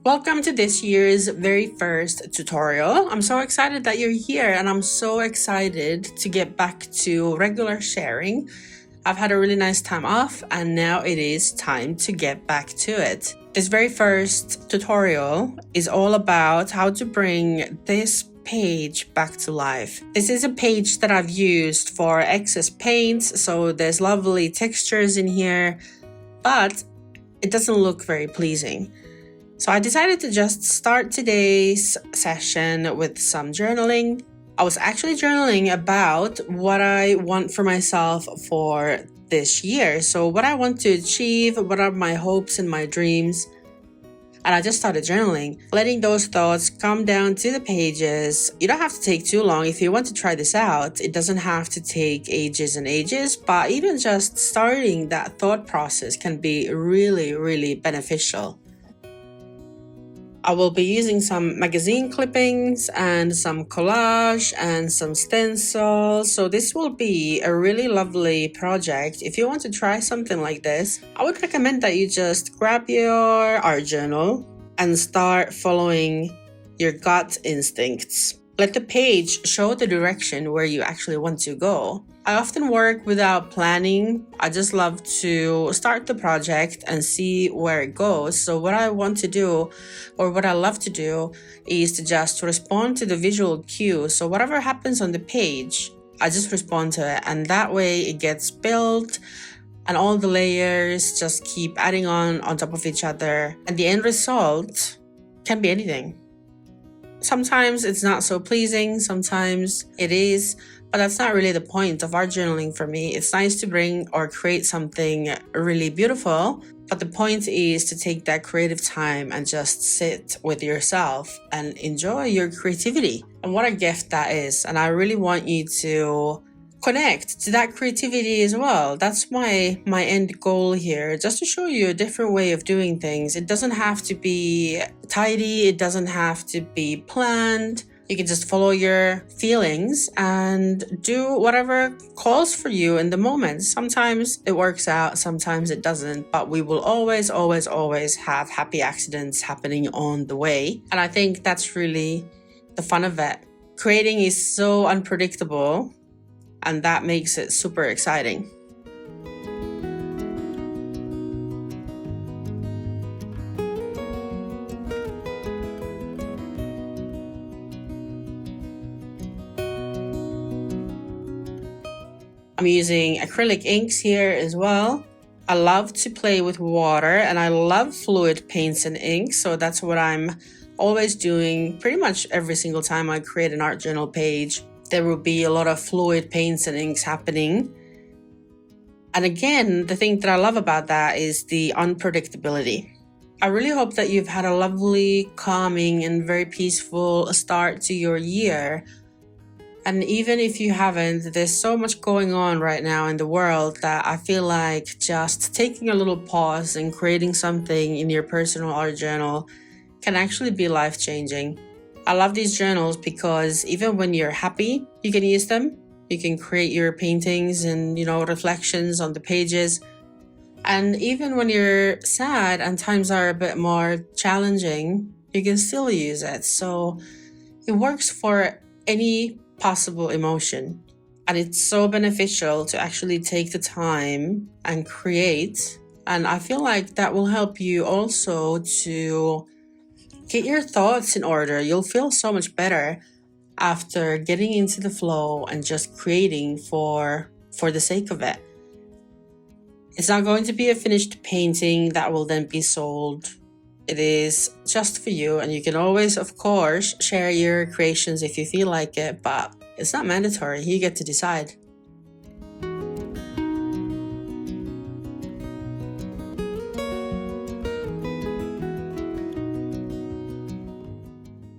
Welcome to this year's very first tutorial. I'm so excited that you're here and I'm so excited to get back to regular sharing. I've had a really nice time off and now it is time to get back to it. This very first tutorial is all about how to bring this page back to life. This is a page that I've used for excess paints, so there's lovely textures in here, but it doesn't look very pleasing. So I decided to just start today's session with some journaling. I was actually journaling about what I want for myself for this year. So what I want to achieve, what are my hopes and my dreams. And I just started journaling, letting those thoughts come down to the pages. You don't have to take too long if you want to try this out. It doesn't have to take ages and ages, but even just starting that thought process can be really, really beneficial. I will be using some magazine clippings and some collage and some stencils. So this will be a really lovely project. If you want to try something like this, I would recommend that you just grab your art journal and start following your gut instincts. Let the page show the direction where you actually want to go. I often work without planning. I just love to start the project and see where it goes. So what I want to do, or what I love to do, is to just respond to the visual cue. So whatever happens on the page, I just respond to it. And that way it gets built and all the layers just keep adding on top of each other. And the end result can be anything. Sometimes it's not so pleasing, sometimes it is, but that's not really the point of art journaling for me. It's nice to bring or create something really beautiful, but the point is to take that creative time and just sit with yourself and enjoy your creativity. And what a gift that is. And I really want you to connect to that creativity as well. That's my end goal here, just to show you a different way of doing things. It doesn't have to be tidy, it doesn't have to be planned. You can just follow your feelings and do whatever calls for you in the moment. Sometimes it works out, sometimes it doesn't, but we will always have happy accidents happening on the way. And I think that's really the fun of it. Creating is so unpredictable, and that makes it super exciting. I'm using acrylic inks here as well. I love to play with water and I love fluid paints and inks. So that's what I'm always doing pretty much every single time I create an art journal page. There will be a lot of fluid paints and inks happening. And again, the thing that I love about that is the unpredictability. I really hope that you've had a lovely, calming, and very peaceful start to your year. And even if you haven't, there's so much going on right now in the world that I feel like just taking a little pause and creating something in your personal art journal can actually be life-changing. I love these journals because even when you're happy, you can use them. You can create your paintings and, reflections on the pages. And even when you're sad and times are a bit more challenging, you can still use it. So it works for any possible emotion. And it's so beneficial to actually take the time and create. And I feel like that will help you also to get your thoughts in order. You'll feel so much better after getting into the flow and just creating for the sake of it. It's not going to be a finished painting that will then be sold. It is just for you, and you can always, of course, share your creations if you feel like it, but it's not mandatory. You get to decide.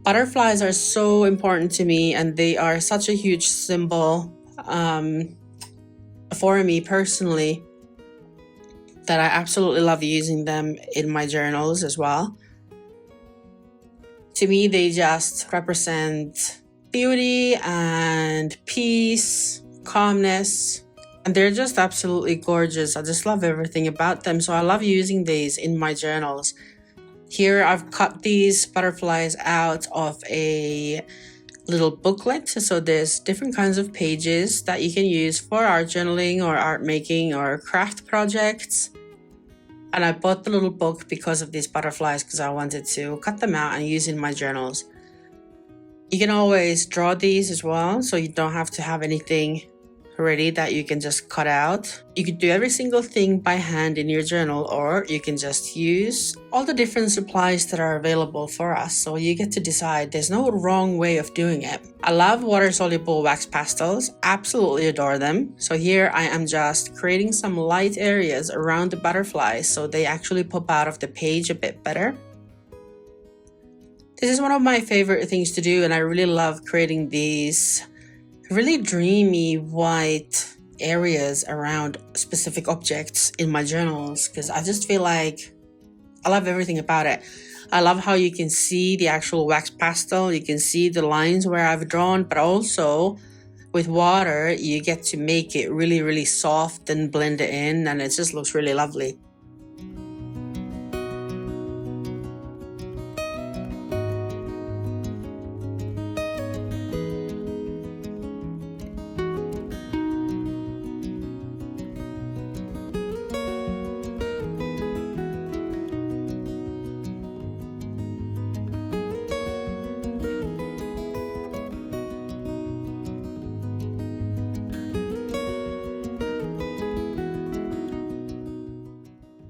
Butterflies are so important to me, and they are such a huge symbol for me personally that I absolutely love using them in my journals as well. To me, they just represent beauty and peace, calmness, and they're just absolutely gorgeous. I just love everything about them. So I love using these in my journals. Here I've cut these butterflies out of a little booklet. So there's different kinds of pages that you can use for art journaling or art making or craft projects. And I bought the little book because of these butterflies, because I wanted to cut them out and use in my journals. You can always draw these as well, so you don't have to have anything ready that you can just cut out. You could do every single thing by hand in your journal, or you can just use all the different supplies that are available for us, so you get to decide. There's no wrong way of doing it. I love water-soluble wax pastels, absolutely adore them. So here I am just creating some light areas around the butterflies so they actually pop out of the page a bit better. This is one of my favorite things to do, and I really love creating these really dreamy white areas around specific objects in my journals, because I just feel like I love everything about it. I love how you can see the actual wax pastel, you can see the lines where I've drawn, but also with water you get to make it really, really soft and blend it in, and it just looks really lovely.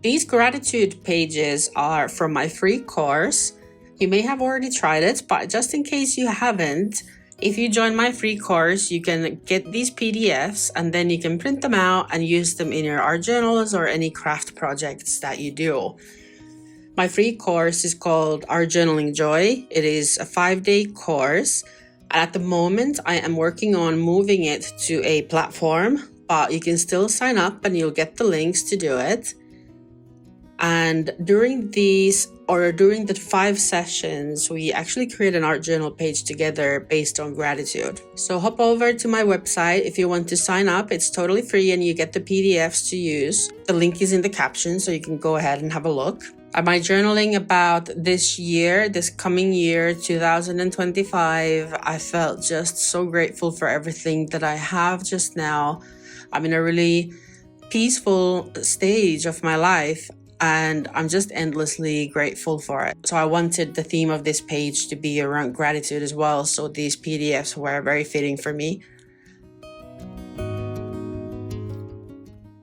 These gratitude pages are from my free course. You may have already tried it, but just in case you haven't, if you join my free course, you can get these PDFs and then you can print them out and use them in your art journals or any craft projects that you do. My free course is called Art Journaling Joy. It is a 5-day course. And at the moment, I am working on moving it to a platform, but you can still sign up and you'll get the links to do it. And during the 5 sessions, we actually create an art journal page together based on gratitude. So hop over to my website if you want to sign up. It's totally free and you get the PDFs to use. The link is in the caption, so you can go ahead and have a look. Am I journaling about this coming year, 2025? I felt just so grateful for everything that I have just now. I'm in a really peaceful stage of my life, and I'm just endlessly grateful for it. So I wanted the theme of this page to be around gratitude as well, so these PDFs were very fitting for me.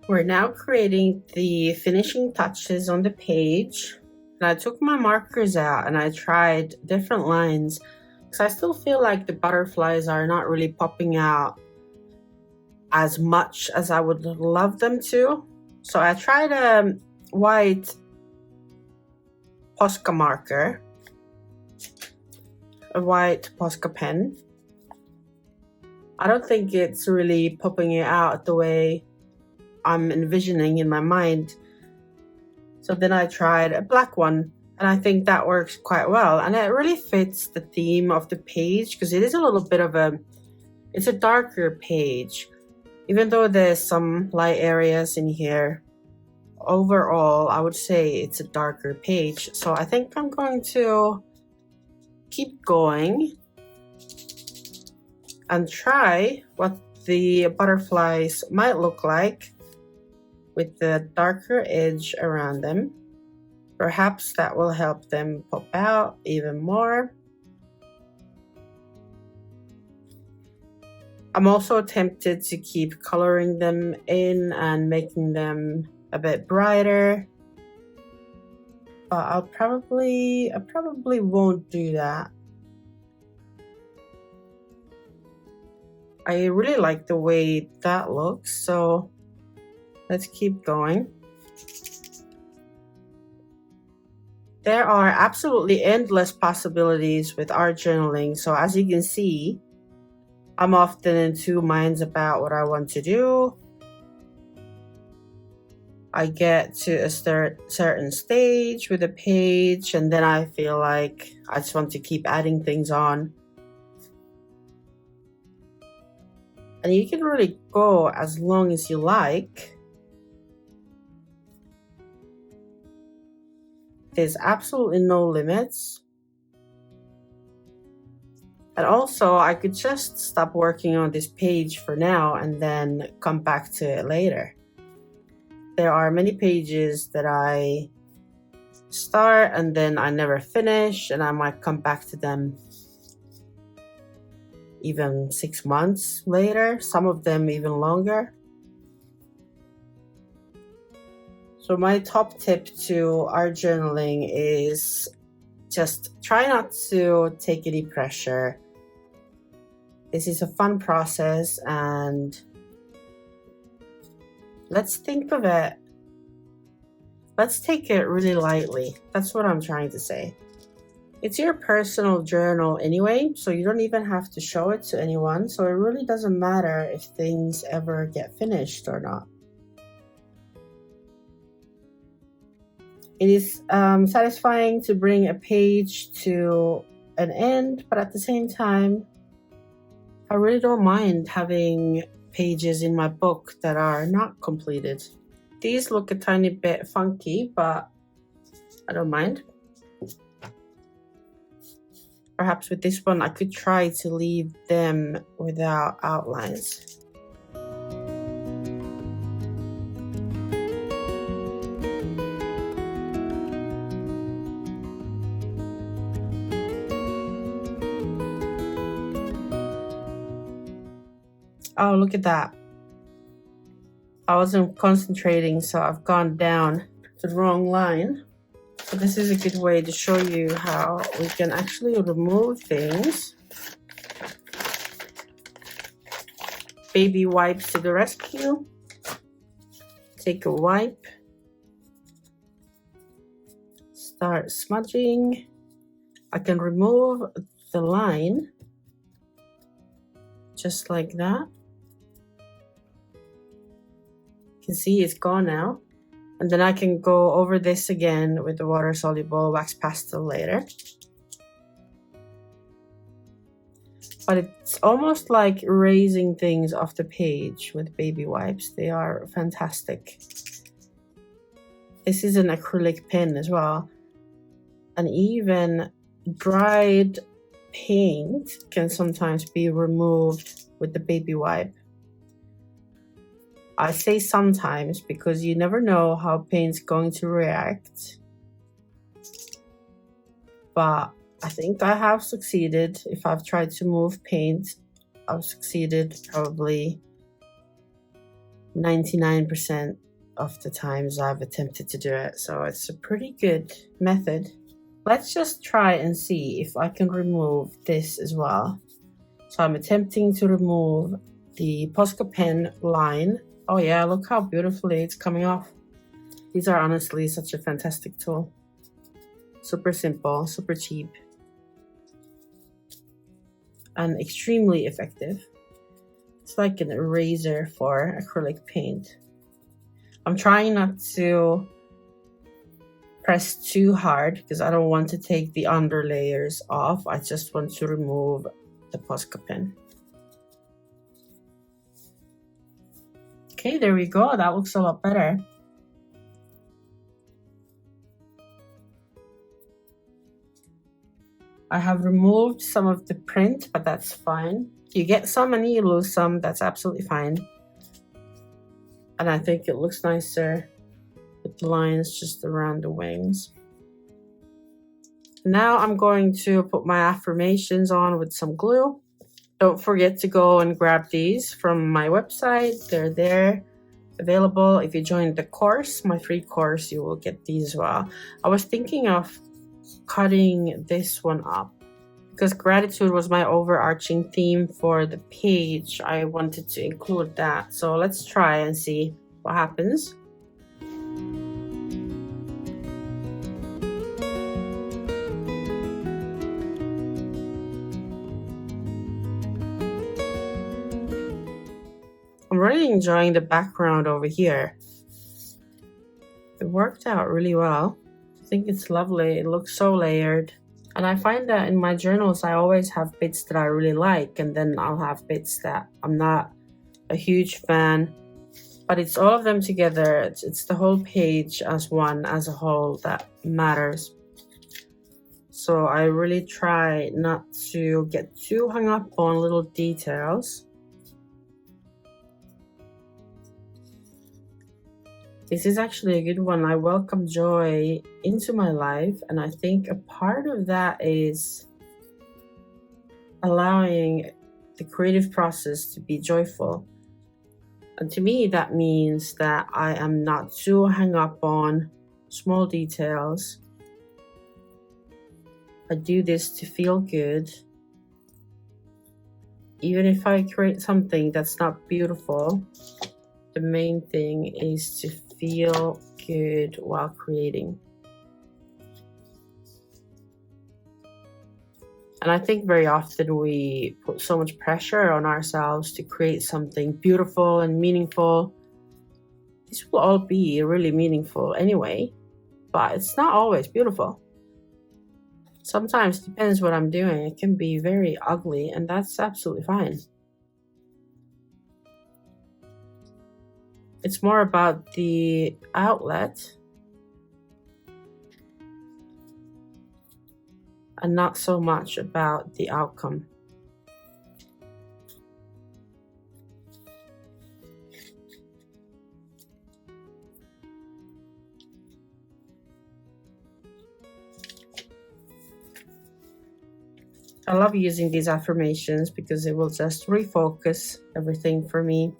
We're now creating the finishing touches on the page, and I took my markers out and I tried different lines because I still feel like the butterflies are not really popping out as much as I would love them to. So I tried a white Posca marker, a white Posca pen. I don't think it's really popping it out the way I'm envisioning in my mind. So then I tried a black one, and I think that works quite well, and it really fits the theme of the page because it is a little bit of it's a darker page, even though there's some light areas in here. Overall, I would say it's a darker page. So I think I'm going to keep going and try what the butterflies might look like with the darker edge around them. Perhaps that will help them pop out even more. I'm also tempted to keep coloring them in and making them a bit brighter, but I probably won't do that. I really like the way that looks, so let's keep going. There are absolutely endless possibilities with art journaling, so as you can see, I'm often in two minds about what I want to do. I get to a certain stage with a page, and then I feel like I just want to keep adding things on. And you can really go as long as you like. There's absolutely no limits. And also, I could just stop working on this page for now and then come back to it later. There are many pages that I start and then I never finish, and I might come back to them even 6 months later, some of them even longer. So my top tip to art journaling is just try not to take any pressure. This is a fun process, and let's think of it. Let's take it really lightly. That's what I'm trying to say. It's your personal journal anyway, so you don't even have to show it to anyone. So it really doesn't matter if things ever get finished or not. It is satisfying to bring a page to an end, but at the same time, I really don't mind having pages in my book that are not completed. These look a tiny bit funky, but I don't mind. Perhaps with this one, I could try to leave them without outlines. Oh, look at that. I wasn't concentrating, so I've gone down the wrong line. But this is a good way to show you how we can actually remove things. Baby wipes to the rescue. Take a wipe. Start smudging. I can remove the line just like that. You can see it's gone now. And then I can go over this again with the water-soluble wax pastel later. But it's almost like erasing things off the page with baby wipes. They are fantastic. This is an acrylic pen as well. And even dried paint can sometimes be removed with the baby wipe. I say sometimes because you never know how paint's going to react. But I think I have succeeded. If I've tried to move paint, I've succeeded probably 99% of the times I've attempted to do it. So it's a pretty good method. Let's just try and see if I can remove this as well. So I'm attempting to remove the Posca pen line. Oh yeah, look how beautifully it's coming off. These are honestly such a fantastic tool. Super simple, super cheap, and extremely effective. It's like an eraser for acrylic paint. I'm trying not to press too hard because I don't want to take the under layers off. I just want to remove the Posca pen. Okay, there we go. That looks a lot better. I have removed some of the print, but that's fine. You get some and you lose some. That's absolutely fine. And I think it looks nicer with the lines just around the wings. Now I'm going to put my affirmations on with some glue. Don't forget to go and grab these from my website. They're there, available. If you join the course, my free course, you will get these as well. I was thinking of cutting this one up because gratitude was my overarching theme for the page. I wanted to include that. So let's try and see what happens. I'm really enjoying the background over here. It worked out really well. I think it's lovely. It looks so layered. And I find that in my journals, I always have bits that I really like, and then I'll have bits that I'm not a huge fan. But it's all of them together. It's the whole page as one, as a whole, that matters. So I really try not to get too hung up on little details. This is actually a good one. I welcome joy into my life, and I think a part of that is allowing the creative process to be joyful. And to me, that means that I am not too hung up on small details. I do this to feel good. Even if I create something that's not beautiful, the main thing is to feel good while creating. And I think very often we put so much pressure on ourselves to create something beautiful and meaningful. This will all be really meaningful anyway, but it's not always beautiful. Sometimes it depends what I'm doing. It can be very ugly, and that's absolutely fine. It's more about the outlet and not so much about the outcome. I love using these affirmations because it will just refocus everything for me.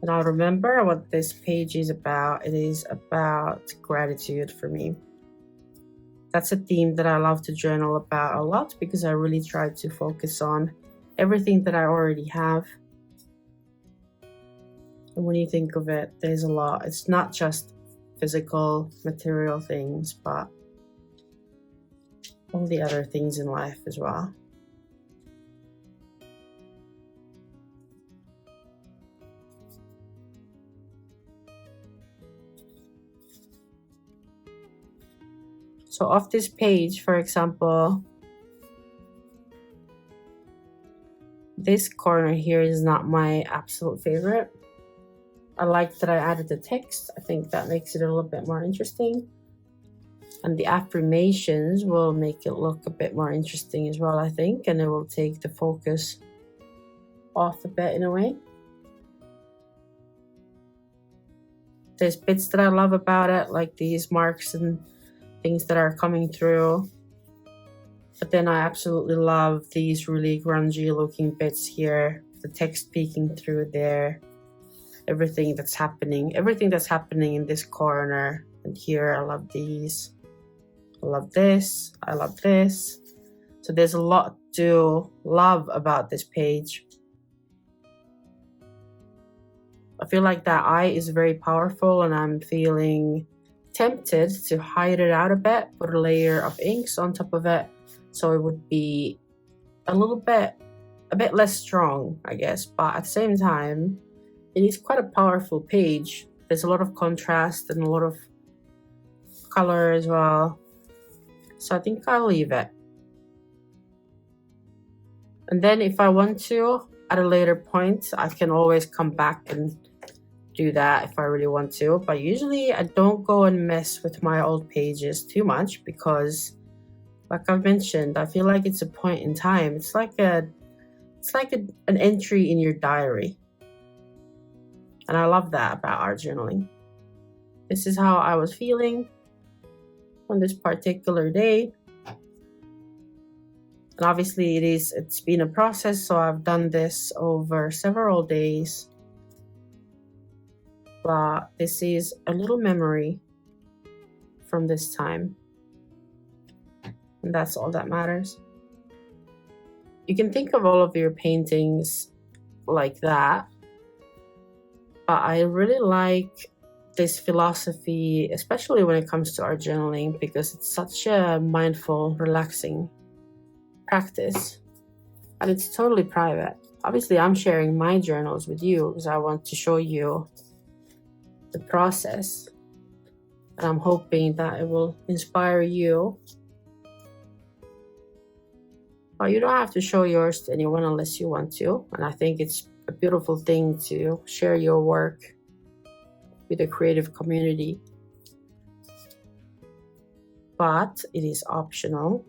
And I'll remember what this page is about. It is about gratitude for me. That's a theme that I love to journal about a lot because I really try to focus on everything that I already have. And when you think of it, there's a lot. It's not just physical, material things, but all the other things in life as well. So off this page, for example, this corner here is not my absolute favorite. I like that I added the text. I think that makes it a little bit more interesting. And the affirmations will make it look a bit more interesting as well, I think. And it will take the focus off a bit in a way. There's bits that I love about it, like these marks and things that are coming through. But then I absolutely love these really grungy looking bits here. The text peeking through there. Everything that's happening in this corner. And here, I love these. I love this. I love this. So there's a lot to love about this page. I feel like that eye is very powerful, and I'm feeling tempted to hide it out a bit, put a layer of inks on top of it, so it would be a bit less strong, I guess. But at the same time, it is quite a powerful page. There's a lot of contrast and a lot of color as well. So I think I'll leave it. And then if I want to, at a later point, I can always come back and do that if I really want to. But usually I don't go and mess with my old pages too much because, like I've mentioned, I feel like it's a point in time. It's like an entry in your diary. And I love that about art journaling. This is how I was feeling on this particular day. And obviously it's been a process, so I've done this over several days. But this is a little memory from this time. And that's all that matters. You can think of all of your paintings like that. But I really like this philosophy, especially when it comes to art journaling, because it's such a mindful, relaxing practice. And it's totally private. Obviously, I'm sharing my journals with you because I want to show you the process. And I'm hoping that it will inspire you. But you don't have to show yours to anyone unless you want to. And I think it's a beautiful thing to share your work with a creative community, but it is optional.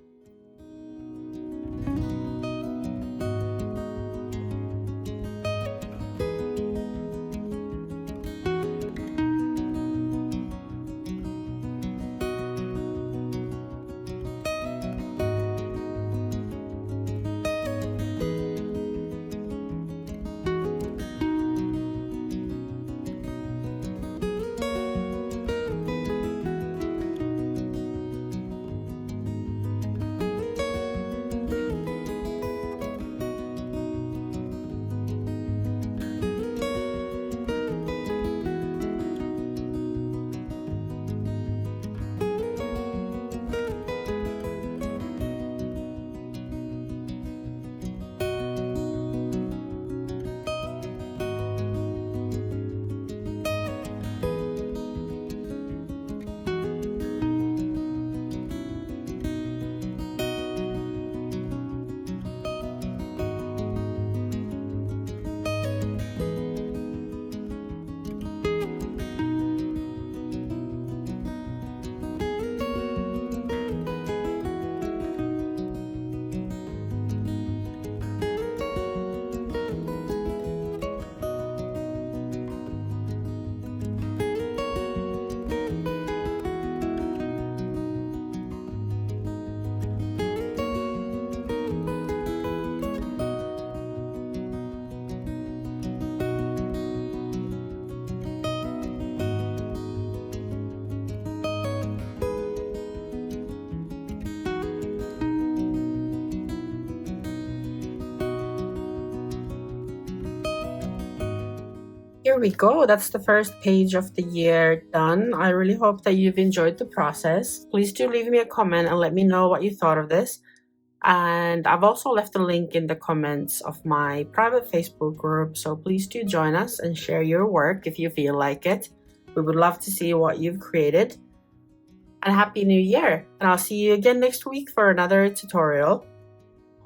Here we go. That's the first page of the year done. I really hope that you've enjoyed the process. Please do leave me a comment and let me know what you thought of this. And I've also left a link in the comments of my private Facebook group, so please do join us and share your work if you feel like it. We would love to see what you've created. And Happy New Year! And I'll see you again next week for another tutorial.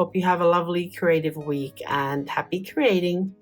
Hope you have a lovely creative week and happy creating!